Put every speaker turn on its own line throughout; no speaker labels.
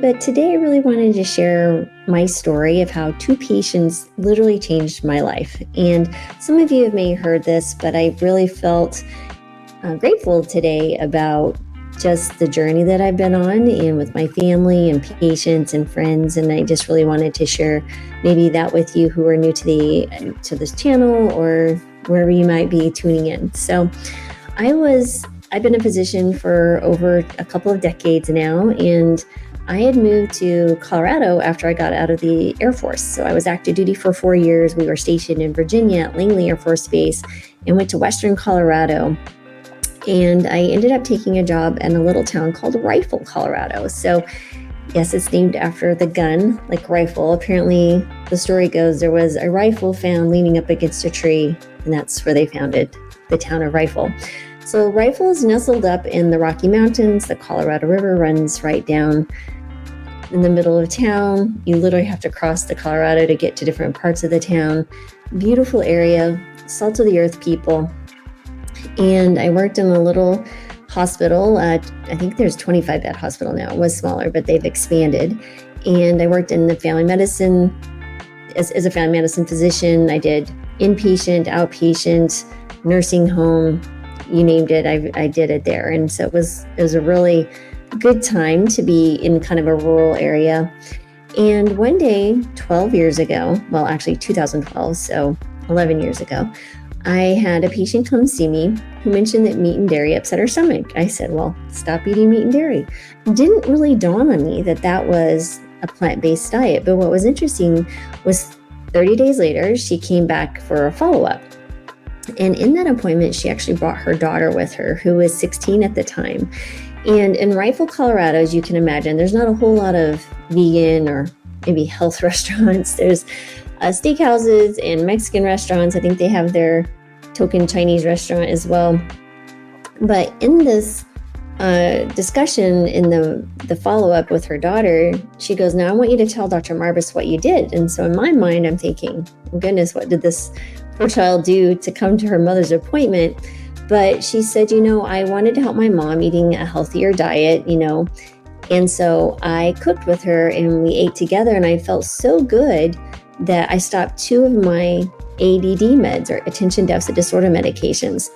but today I really wanted to share my story of how two patients literally changed my life. And some of you have may heard this, but I really felt grateful today about just the journey that I've been on and with my family and patients and friends. And I just really wanted to share maybe that with you who are new to this channel or wherever you might be tuning in. So I've been a physician for over a couple of decades now, and I had moved to Colorado after I got out of the Air Force. So I was active duty for 4 years. We were stationed in Virginia at Langley Air Force Base and went to Western Colorado. And I ended up taking a job in a little town called Rifle, Colorado. So yes, it's named after the gun, like rifle. Apparently, the story goes there was a rifle found leaning up against a tree, and that's where they founded the town of Rifle. So Rifle is nestled up in the Rocky Mountains. The Colorado River runs right down in the middle of town. You literally have to cross the Colorado to get to different parts of the town. Beautiful area, salt of the earth people. And I worked in a little hospital. I think there's 25-bed hospital now. It was smaller, but they've expanded. And I worked in the family medicine as a family medicine physician. I did inpatient, outpatient, nursing home, you named it. I did it there. And so it was a really good time to be in kind of a rural area. And one day, 12 years ago, well, actually 2012, so 11 years ago, I had a patient come see me who mentioned that meat and dairy upset her stomach. I said, well, stop eating meat and dairy. It didn't really dawn on me that was a plant-based diet. But what was interesting was 30 days later, she came back for a follow-up. And in that appointment, she actually brought her daughter with her, who was 16 at the time. And in Rifle, Colorado, as you can imagine, there's not a whole lot of vegan or maybe health restaurants. There's steakhouses and Mexican restaurants. I think they have their token Chinese restaurant as well. But in this discussion in the follow-up with her daughter, she goes, now I want you to tell Dr. Marbus what you did. And so in my mind, I'm thinking, oh goodness, what did this poor child do to come to her mother's appointment? But she said, I wanted to help my mom eating a healthier diet, and so I cooked with her and we ate together, and I felt so good that I stopped 2 of my ADD meds, or attention deficit disorder medications.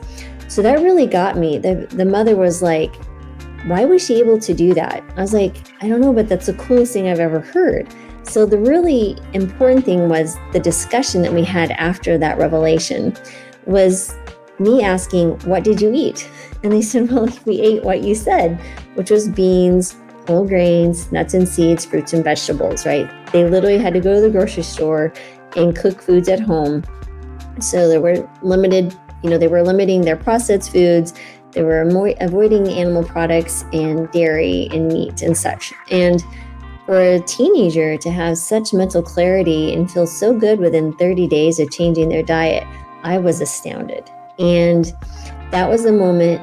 So that really got me. The mother was like, why was she able to do that? I was like, I don't know, but that's the coolest thing I've ever heard. So the really important thing was the discussion that we had after that revelation was me asking, what did you eat? And they said, well, we ate what you said, which was beans, whole grains, nuts and seeds, fruits and vegetables, right? They literally had to go to the grocery store and cook foods at home. So they were limited, they were limiting their processed foods. They were avoiding animal products and dairy and meat and such. And for a teenager to have such mental clarity and feel so good within 30 days of changing their diet, I was astounded. And that was the moment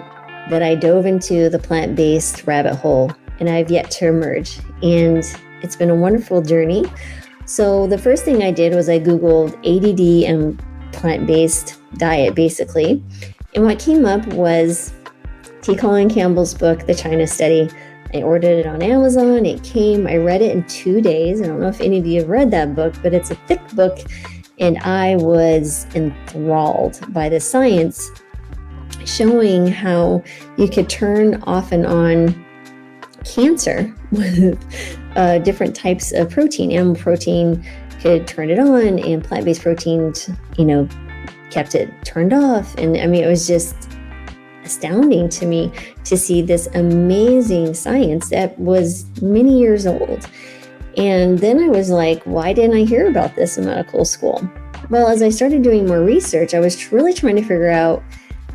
that I dove into the plant-based rabbit hole, and I've yet to emerge. And it's been a wonderful journey. So the first thing I did was I Googled ADD and plant-based diet, basically. And what came up was T. Colin Campbell's book, The China Study. I ordered it on Amazon. It came. I read it in 2 days. I don't know if any of you have read that book, but it's a thick book. And I was enthralled by the science showing how you could turn off and on cancer with different types of protein. Animal protein could turn it on, and plant-based protein, kept it turned off. And I mean, it was just astounding to me to see this amazing science that was many years old. And then I was like, why didn't I hear about this in medical school? Well, as I started doing more research, I was really trying to figure out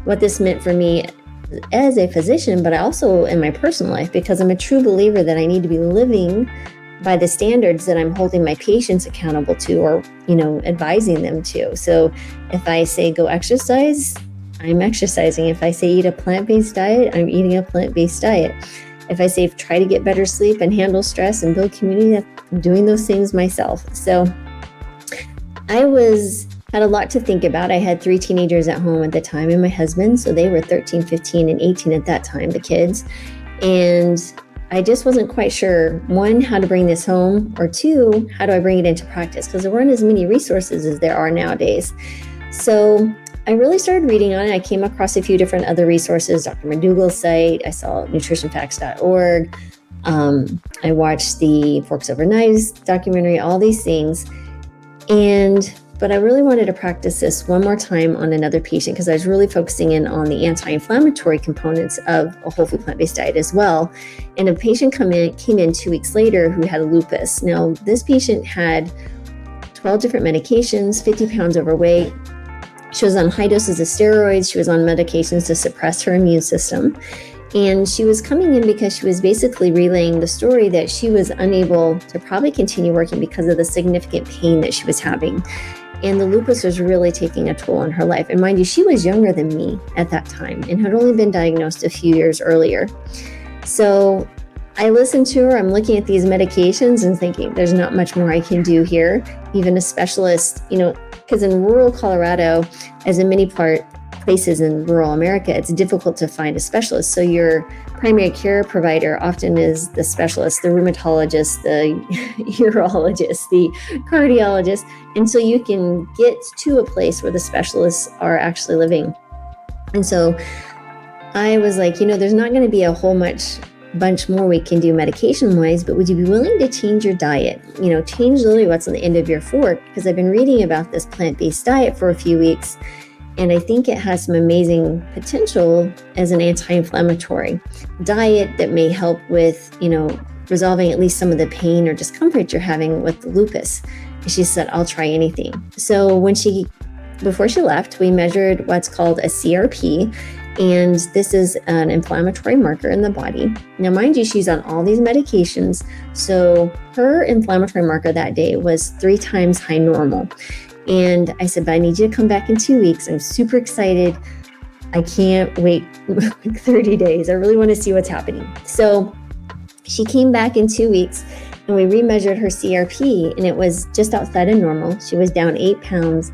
what this meant for me as a physician, but also in my personal life, because I'm a true believer that I need to be living by the standards that I'm holding my patients accountable to, or, advising them to. So if I say go exercise, I'm exercising. If I say eat a plant-based diet, I'm eating a plant-based diet. If I say try to get better sleep and handle stress and build community, I'm doing those things myself. So I had a lot to think about. I had 3 teenagers at home at the time and my husband. So they were 13, 15, and 18 at that time, the kids. And I just wasn't quite sure, one, how to bring this home, or two, how do I bring it into practice? Because there weren't as many resources as there are nowadays. So I really started reading on it. I came across a few different other resources, Dr. McDougall's site. I saw nutritionfacts.org. I watched the Forks Over Knives documentary, all these things. But I really wanted to practice this one more time on another patient because I was really focusing in on the anti-inflammatory components of a whole food plant-based diet as well. And a patient came in 2 weeks later who had lupus. Now, this patient had 12 different medications, 50 pounds overweight. She was on high doses of steroids. She was on medications to suppress her immune system. And she was coming in because she was basically relaying the story that she was unable to probably continue working because of the significant pain that she was having. And the lupus was really taking a toll on her life. And mind you, she was younger than me at that time and had only been diagnosed a few years earlier. So I listened to her. I'm looking at these medications and thinking, there's not much more I can do here. Even a specialist, because in rural Colorado, as in many places in rural America, it's difficult to find a specialist. So your primary care provider often is the specialist, the rheumatologist, the urologist, the cardiologist, until you can get to a place where the specialists are actually living. And so I was like, there's not going to be a whole bunch more we can do medication-wise, but would you be willing to change your diet? Change literally what's on the end of your fork, because I've been reading about this plant-based diet for a few weeks, and I think it has some amazing potential as an anti-inflammatory diet that may help with, resolving at least some of the pain or discomfort you're having with the lupus. And she said, I'll try anything. So before she left, we measured what's called a CRP, and this is an inflammatory marker in the body. Now, mind you, she's on all these medications, so her inflammatory marker that day was 3 times high normal. And I said, but I need you to come back in 2 weeks. I'm super excited. I can't wait 30 days. I really want to see what's happening. So she came back in 2 weeks and we remeasured her CRP, and it was just outside of normal. She was down 8 pounds.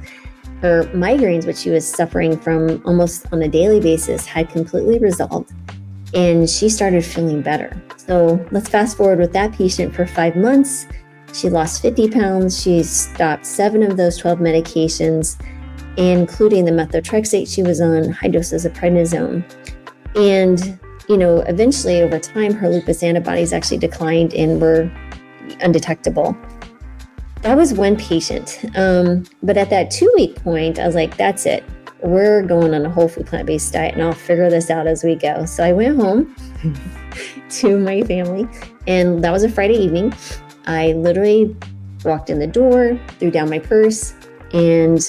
Her migraines, which she was suffering from almost on a daily basis, had completely resolved, and she started feeling better. So let's fast forward with that patient for 5 months. She lost 50 pounds. She stopped 7 of those 12 medications, including the methotrexate she was on, high doses of prednisone. And, eventually over time, her lupus antibodies actually declined and were undetectable. That was one patient. But at that 2-week point, I was like, that's it. We're going on a whole food plant-based diet, and I'll figure this out as we go. So I went home to my family, and that was a Friday evening. I literally walked in the door, threw down my purse, and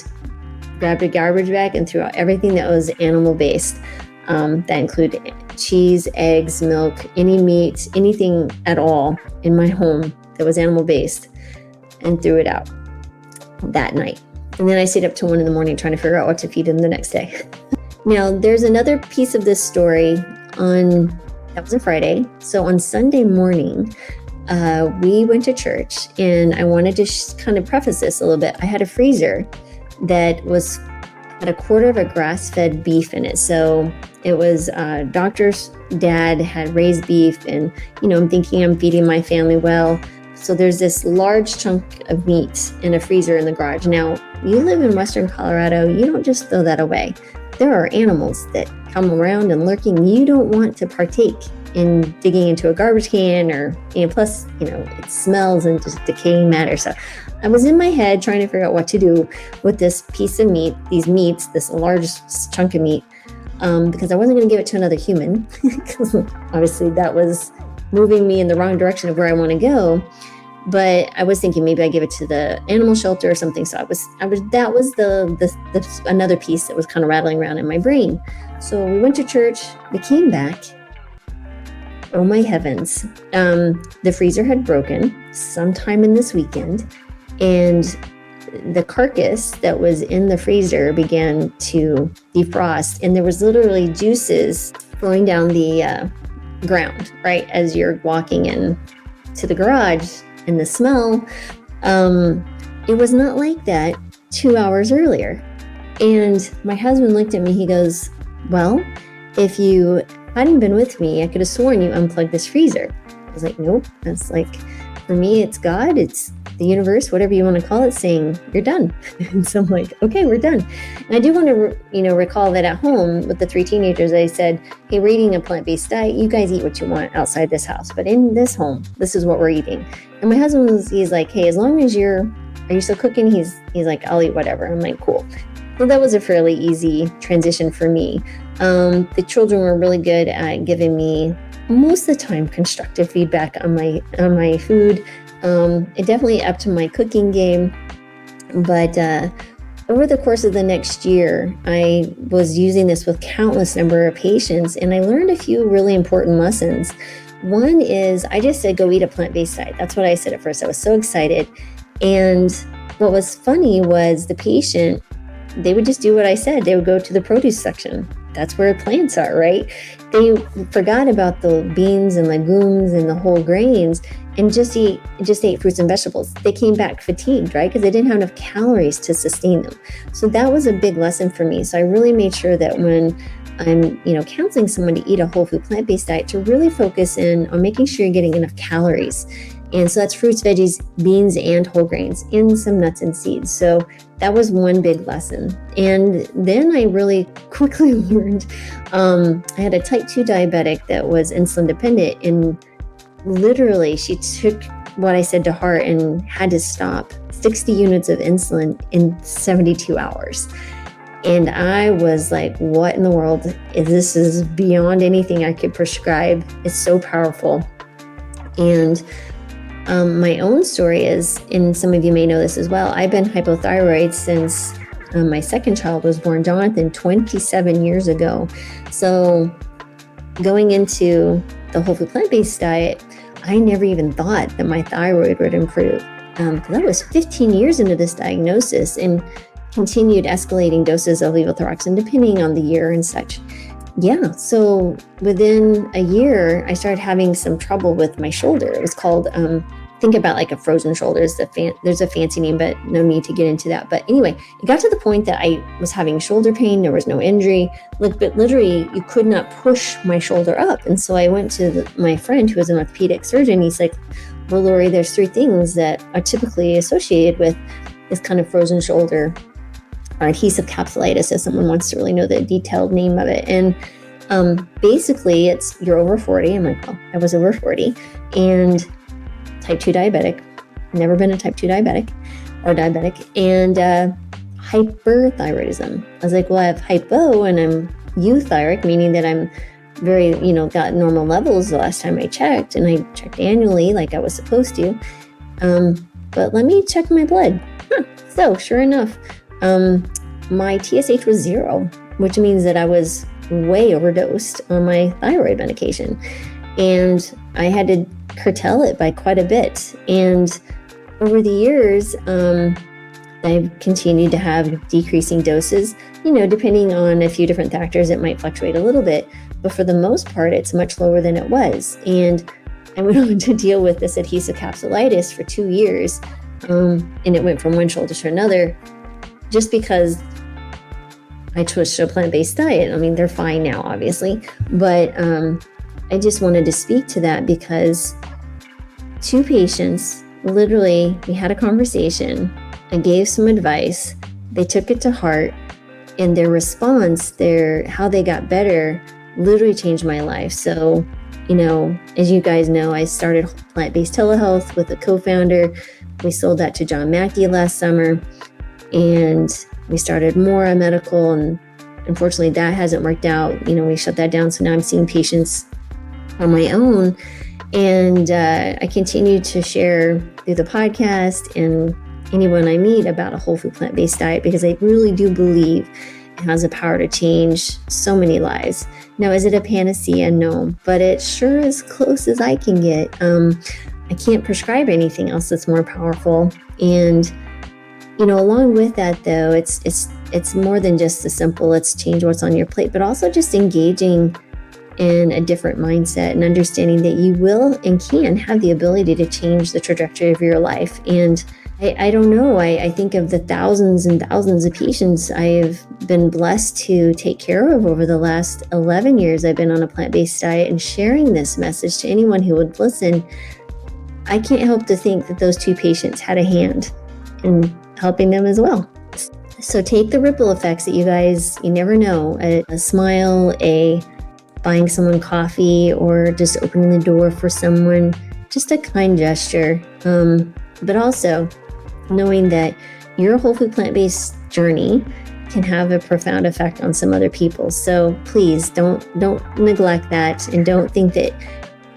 grabbed a garbage bag and threw out everything that was animal-based. That included cheese, eggs, milk, any meat, anything at all in my home that was animal-based, and threw it out that night. And then I stayed up till 1 a.m. trying to figure out what to feed him the next day. Now, there's another piece of this story that was a Friday. So on Sunday morning, we went to church, and I wanted to kind of preface this a little bit. I had a freezer that had a quarter of a grass-fed beef in it. So it was doctor's dad had raised beef, and I'm thinking I'm feeding my family well. So there's this large chunk of meat in a freezer in the garage. Now, you live in Western Colorado, you don't just throw that away. There are animals that come around and lurking. You don't want to partake in digging into a garbage can, or plus, it smells and just decaying matter. So I was in my head trying to figure out what to do with this piece of meat, this large chunk of meat, because I wasn't going to give it to another human, because obviously that was moving me in the wrong direction of where I want to go. But I was thinking maybe I give it to the animal shelter or something. So that was the another piece that was kind of rattling around in my brain. So we went to church, we came back. Oh my heavens. The freezer had broken sometime in this weekend, and the carcass that was in the freezer began to defrost, and there was literally juices flowing down the ground, right, as you're walking in to the garage. And the smell, it was not like that 2 hours earlier. And my husband looked at me, he goes, well, if you hadn't been with me, I could have sworn you unplugged this freezer. I was like, nope. That's like, for me, it's God, it's the universe, whatever you want to call it, saying you're done. And so I'm like, okay, we're done. And I do want to, recall that at home with the 3 teenagers, I said, hey, we're eating a plant-based diet. You guys eat what you want outside this house, but in this home, this is what we're eating. And my husband he's like, hey, as long as are you still cooking? He's like, I'll eat whatever. I'm like, cool. So that was a fairly easy transition for me. The children were really good at giving me, most of the time, constructive feedback on my food. It definitely upped my cooking game. But over the course of the next year, I was using this with countless number of patients, and I learned a few really important lessons. One is I just said, go eat a plant-based diet. That's what I said at first. I was so excited. And what was funny was the patient, they would just do what I said. They would go to the produce section. That's where plants are, right? They forgot about the beans and legumes and the whole grains and just ate fruits and vegetables. They came back fatigued, right? Because they didn't have enough calories to sustain them. So that was a big lesson for me. So I really made sure that when I'm, counseling someone to eat a whole food plant-based diet, to really focus in on making sure you're getting enough calories. And so that's fruits, veggies, beans, and whole grains, and some nuts and seeds. So that was one big lesson. And then I really quickly learned, I had a type 2 diabetic that was insulin dependent, and literally she took what I said to heart and had to stop 60 units of insulin in 72 hours. And I was like, what in the world? This is beyond anything I could prescribe. It's so powerful. And my own story is, and some of you may know this as well, I've been hypothyroid since my second child was born, Jonathan, 27 years ago. So going into the whole food plant-based diet, I never even thought that my thyroid would improve. That was 15 years into this diagnosis and continued escalating doses of levothyroxine depending on the year and such. Yeah, so within a year, I started having some trouble with my shoulder. It was called, think about like a frozen shoulder. There's a fancy name, but no need to get into that. But anyway, it got to the point that I was having shoulder pain. There was no injury, but literally you could not push my shoulder up. And so I went to my friend who was an orthopedic surgeon. He's like, well, Lori, there's 3 things that are typically associated with this kind of frozen shoulder. Adhesive capsulitis, if someone wants to really know the detailed name of it. And basically it's you're over 40. I'm like, well, I was over 40 and type 2 diabetic, never been a type 2 diabetic, and hyperthyroidism. I was like, well, I have hypo and I'm euthyroid, meaning that I'm very, got normal levels the last time I checked, and I checked annually like I was supposed to. But let me check my blood. So sure enough, my TSH was 0, which means that I was way overdosed on my thyroid medication. And I had to curtail it by quite a bit. And over the years, I've continued to have decreasing doses, depending on a few different factors. It might fluctuate a little bit, but for the most part, it's much lower than it was. And I went on to deal with this adhesive capsulitis for 2 years. And it went from one shoulder to another just because I switched to a plant-based diet. I mean, they're fine now, obviously, but I just wanted to speak to that because 2 patients, literally, we had a conversation. I gave some advice. They took it to heart, and their response, how they got better, literally changed my life. So, as you guys know, I started plant-based telehealth with a co-founder. We sold that to John Mackey last summer, and we started Mora Medical, and unfortunately that hasn't worked out. We shut that down. So now I'm seeing patients on my own, and I continue to share through the podcast and anyone I meet about a whole food plant-based diet, because I really do believe it has the power to change so many lives. Now, is it a panacea? No, but it's sure as close as I can get. I can't prescribe anything else that's more powerful. And along with that, though, it's more than just the simple, let's change what's on your plate, but also just engaging in a different mindset and understanding that you will and can have the ability to change the trajectory of your life. And I don't know. I think of the thousands and thousands of patients I have been blessed to take care of over the last 11 years I've been on a plant-based diet, and sharing this message to anyone who would listen. I can't help to think that those 2 patients had a hand in helping them as well. So take the ripple effects that you never know, a smile, buying someone coffee, or just opening the door for someone, just a kind gesture. But also knowing that your whole food plant-based journey can have a profound effect on some other people. So please don't neglect that, and don't think that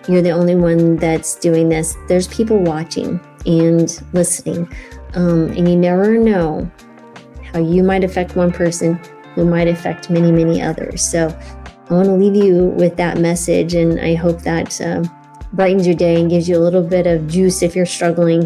you're the only one that's doing this. There's people watching and listening, and you never know how you might affect one person who might affect many, many others. So I want to leave you with that message, and I hope that brightens your day and gives you a little bit of juice if you're struggling